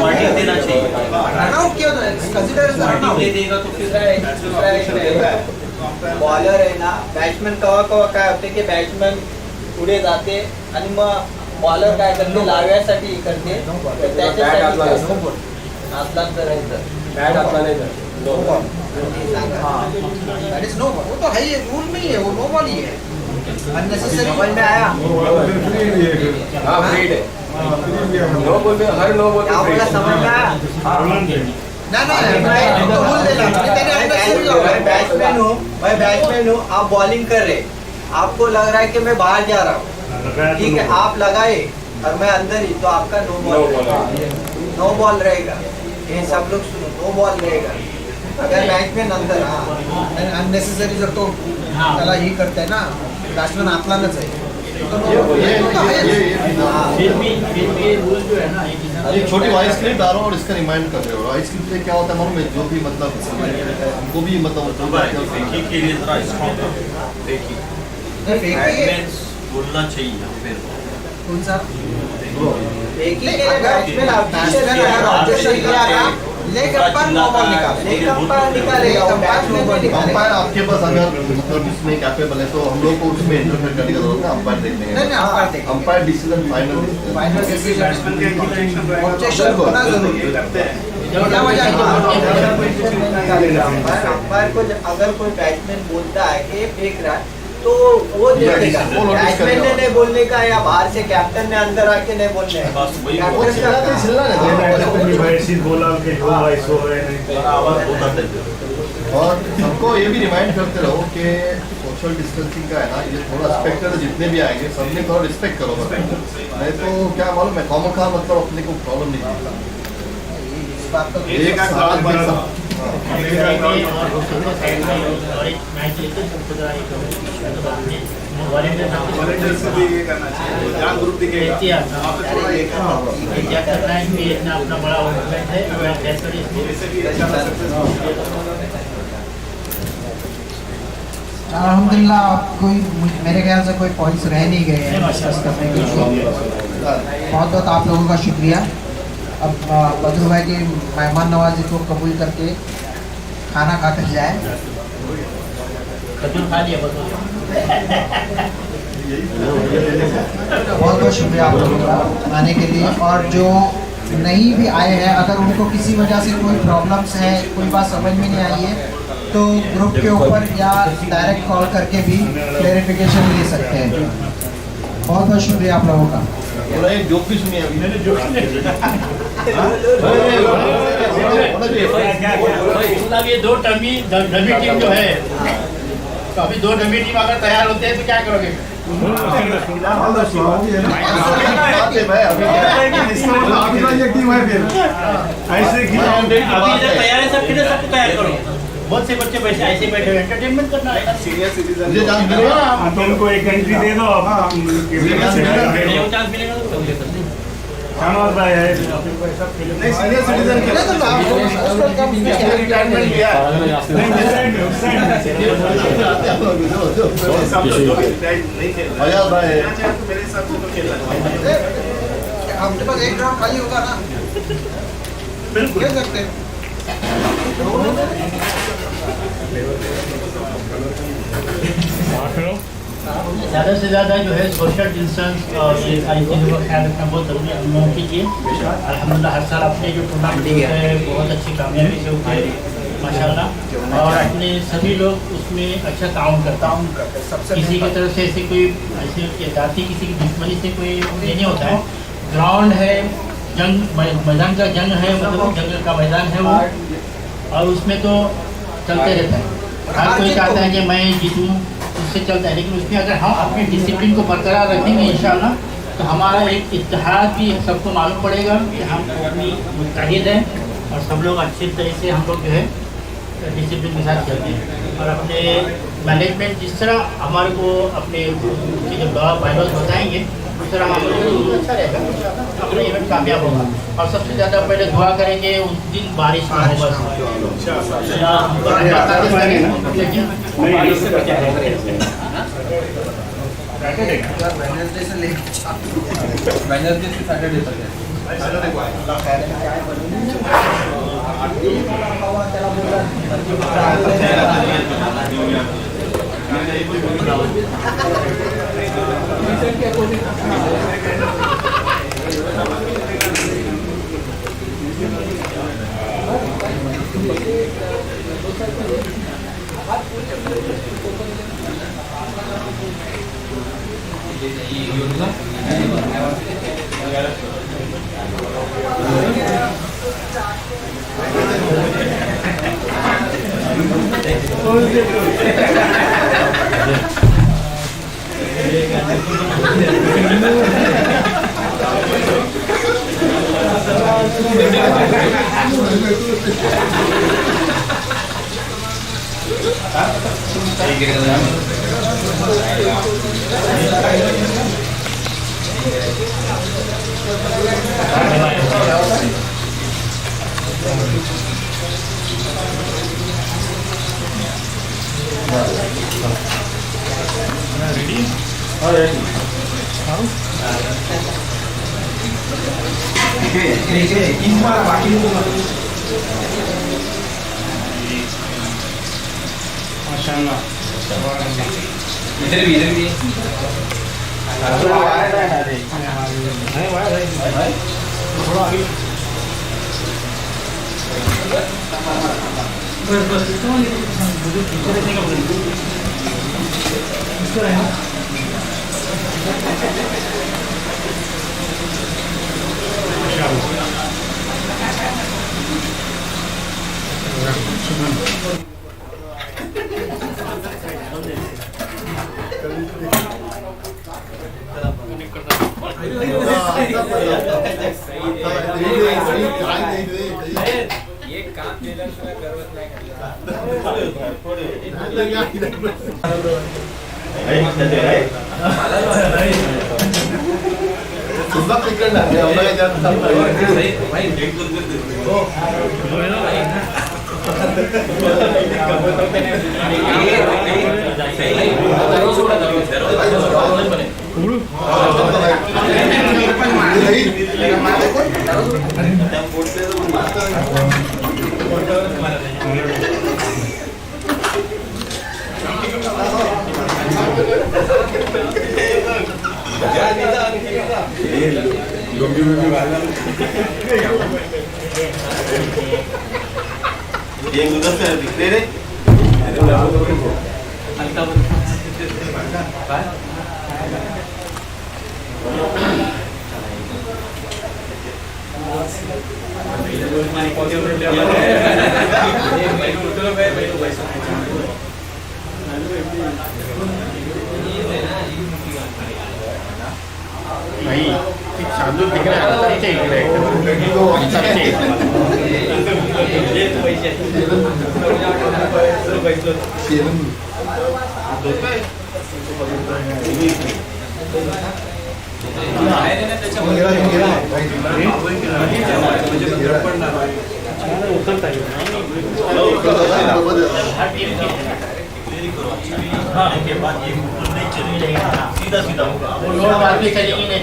I: वार्निंग देना चाहिए।
C: रन आउट किया तो कंसीडर एज रन आउट।
I: नहीं देगा तो फिर
B: बॉलर आहे ना, बॅट्समॅन कवा कवा काय होते की बॅट्समॅन पुढे जाते आणि मग बॉलर काय करते लाव्यासाठी हे करते तर त्याच्यासाठी काय असतं? आपला तर आहे तर
D: बैट आपला नहीं था।
C: No ball that is no ball, वो तो है ही रूल में ही है, वो नो बॉल ही है अननेसेसरी।
B: समझ में आया?
D: हाँ फ्रीड है। नो बॉल में हर नो बॉल
B: क्या बोला, समझ में आया?
D: हाँ
B: मैं बैट्समैन हूँ, आप बॉलिंग कर रहे, आपको लग रहा है कि मैं बाहर जा रहा हूँ, ठीक है, आप लगाए और मैं अंदर ही, तो आपका नो बॉल रहेगा। ये सब लोग सुनो, नो बॉल रहेगा अगर बैट्समैन अंदर। हाँ,
C: अननेसेसरी जर तो त्याला ही करताय ना, बॅट्समॅन आतलाच आहे
G: फिर भी ये रूल जो है ना
A: ये छोटी वॉइस क्लिप डालो और इसका रिमाइंड कर रहे हो। वॉइस क्लिप से क्या होता है मालूम है, जो भी मतलब हमको भी मतलब
J: के लिए जरा स्ट्रॉन्ग देखिए बोलना चाहिए फिर
C: कौन सा
B: batsman leg umpire no ball निकालेगा,
A: अंपायर आपके पास अगर मतलब इसमें कैपेबल है तो हम लोग को उसमें इंटरफेयर करने की जरूरत है, अंपायर देख लेंगे। अंपायर डिसीजन फाइनल
I: बैट्समैन का इंटरेक्शन
C: ऑब्जेक्शन होना जरूरी है।
B: अंपायर को अगर कोई बैट्समैन बोलता है कि फेंक रहा है तो वो देखेगा, बैट्समैन ने नहीं बोलने का या बाहर से कैप्टन ने अंदर आके नहीं बोलने है।
A: और सबको ये भी रिमाइंड करते रहो कि सोशल डिस्टेंसिंग का है ना, ये थोड़ा रिस्पेक्ट करो, जितने भी आएंगे सबने थोड़ा रिस्पेक्ट करो, नहीं तो क्या मालूम है खामो खा मतलब अपने को प्रॉब्लम नहीं होता। एक साथ
I: वॉलंटियर से भी ये करना चाहिए, जहाँ ग्रुप दिखेगा वहाँ पे थोड़ा एक
G: क्या करना है कि इतना अपना बड़ा मूवमेंट है,
I: वैसे भी अच्छा सक्सेस
C: अल्हम्दुलिल्लाह कोई मेरे ख्याल से कोई पॉइंट्स रह नहीं गए हैं डिस्कस करने के लिए। बहुत बहुत आप लोगों का शुक्रिया। अब बदरू भाई की मेहमान नवाजी को कबूल करके खाना खाकर जाए।
G: खजूर खा लिया
C: बहुत बहुत शुक्रिया आप लोगों का आने के लिए। और जो नहीं भी आए हैं, अगर उनको किसी वजह से कोई प्रॉब्लम्स है, कोई बात समझ में नहीं आई है, तो ग्रुप के ऊपर या डायरेक्ट कॉल करके भी क्लेरिफिकेशन ले सकते हैं। बहुत बहुत शुक्रिया आप लोगों का।
A: एक जोक भी सुनिए अभी, मैंने जोक
G: मतलब ये दो डमी टीम जो है, तो अभी दो डमी टीम अगर तैयार होते हैं तो क्या करोगे? तैयार है सब, किधर सबको तैयार करो। बहुत से बच्चे बैठे ऐसे बैठे हुए एंटरटेनमेंट करना है।
I: सीनियर सिटीजन
F: तो उनको एक एंट्री दे दो।
G: चांस मिलेगा तो
F: शाहनवाज भाई है,
I: नहीं सीनियर सिटीजन के रिटायरमेंट किया है। सब लोग जो भी रिटायर्ड नहीं खेल रहे
A: अयाज भाई है।
I: तो मेरे हिसाब से तो खेलना चाहिए।
C: आपके पास एक ग्राउंड खाली होगा ना,
I: बिल्कुल
C: खेल सकते हैं।
G: ज़्यादा से ज़्यादा जो है सोशल डिस्टेंस और ये सारी चीज़ों का ख्याल रखना बहुत ज़रूरी है। हम लोगों के लिए अल्हम्दुलिल्लाह हर साल अपने जो टूर्नामेंट होते हैं बहुत अच्छी कामयाबी से होते हैं माशाल्लाह, और अपने सभी लोग उसमें अच्छा ताउन करते हैं। किसी की तरफ से ऐसे कोई ऐसे जाति किसी की दुश्मनी से कोई ये नहीं होता है। ग्राउंड है, जंग मैदान का जंग है, मतलब जंगल का मैदान है वो, और उसमें तो चलते रहता है। हर कोई चाहता है कि मैं जीतूँ, उससे चलता है, लेकिन उसमें अगर हम अपनी डिसिप्लिन को बरकरार रखेंगे इंशाल्लाह, तो हमारा एक इत्तेहाद भी सबको मालूम पड़ेगा कि हम अपनी मुत्तहिद हैं और सब लोग अच्छी तरह से हम लोग जो है डिसिप्लिन के साथ चलते हैं। और अपने मैनेजमेंट जिस तरह हमारे को अपने जो बाइबल्स बताएंगे उस तरह हम लोग अच्छा रहेगा, अपना इवेंट कामयाब होगा। और सबसे ज़्यादा पहले दुआ करेंगे उस दिन बारिश ना हो, बस
C: वेडनेसडे से लेकर
D: वेडनेसडे से सैटरडे तक
A: है।
J: इधर भी ये उधर से दिखते रे
G: नहीं शार्दूल दिख रहा है सबसे इकडे सबसे के बाद ये नहीं चली रहेगा सीधा सीधा वो लोड बाद में चलेगी नहीं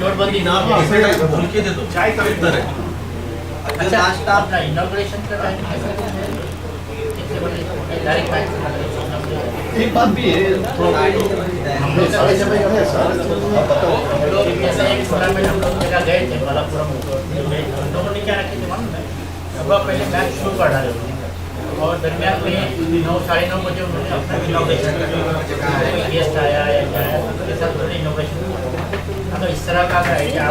G: नोटबंदी ना भूल के दे दो चाय कभी तरह अच्छा नाश्ता अपना इनॉग्रेशन का टाइम डायरेक्ट
A: एक बात भी है हम लोग 6:30 बजे गए
G: ऐसा एक टूर्नामेंट हम लोग जगह गए थे बलापुरम हम लोगों ने क्या रखे थे मालूम है पहले मैच शुरू कर डाले और दरमियान में 9-9:30 बजे उन्होंने अपना इनॉग्रेशन गेस्ट आया या उनके साथ उन्होंने इनॉग्रेशन अगर इस तरह का आइडिया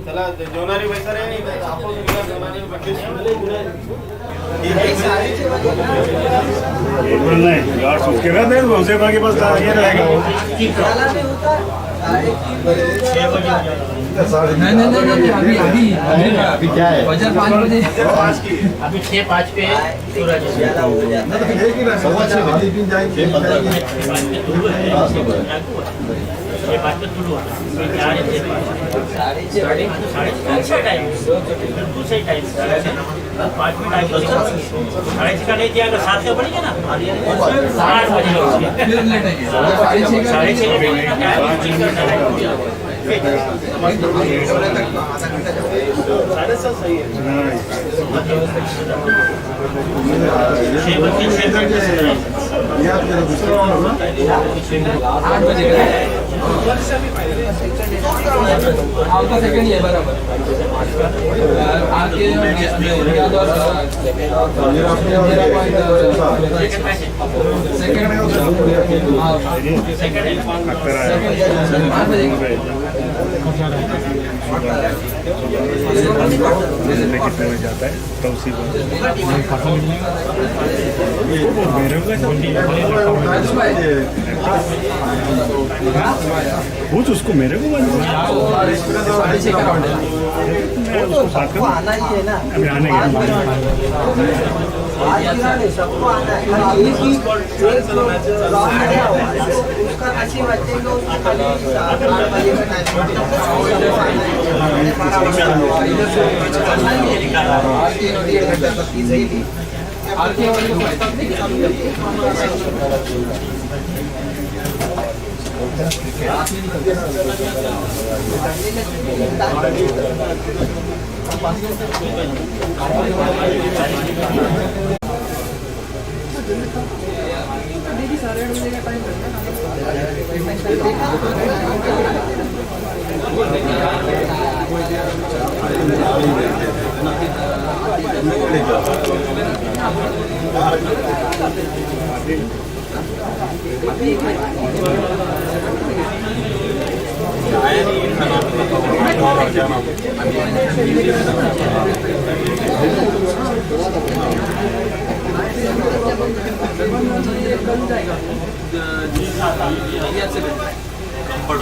I: चला जेवणारी पैसा रे नाही आपण जेवणारी
F: उसके बाद उसके के पास ये रहेगा
D: नहीं अभी क्या है बजट 5 बजे
G: अभी 6:05 पे सूरज ये बात तो शुरू होना साढ़े टाइम बिल्कुल सही टाइम 5 मिनट आगे 6:30 का नहीं दिया अगर 7 का बढ़ेगा ना 8 बजे
D: फिर लेट है
I: 7:30 सही है
D: 8 बजे आपका सेकंड है बराबर आपके रियाद और
F: कितने में जाता है तो उसी को मेरे को पूछ उसको मेरे को मैं उसको बात
B: सबको आना ही है ना।
F: अभी आने के
B: आज गिराने सबको आना है। खाली एक ही एक राउंड गया हुआ है। उसका नसीब अच्छे लोग खाली 8 बजे का टाइम सबको आना है। 12 बजे आना ही है। आज के 1.5 घंटा 30 के लिए
D: आरके वाले को
J: कंफर्ट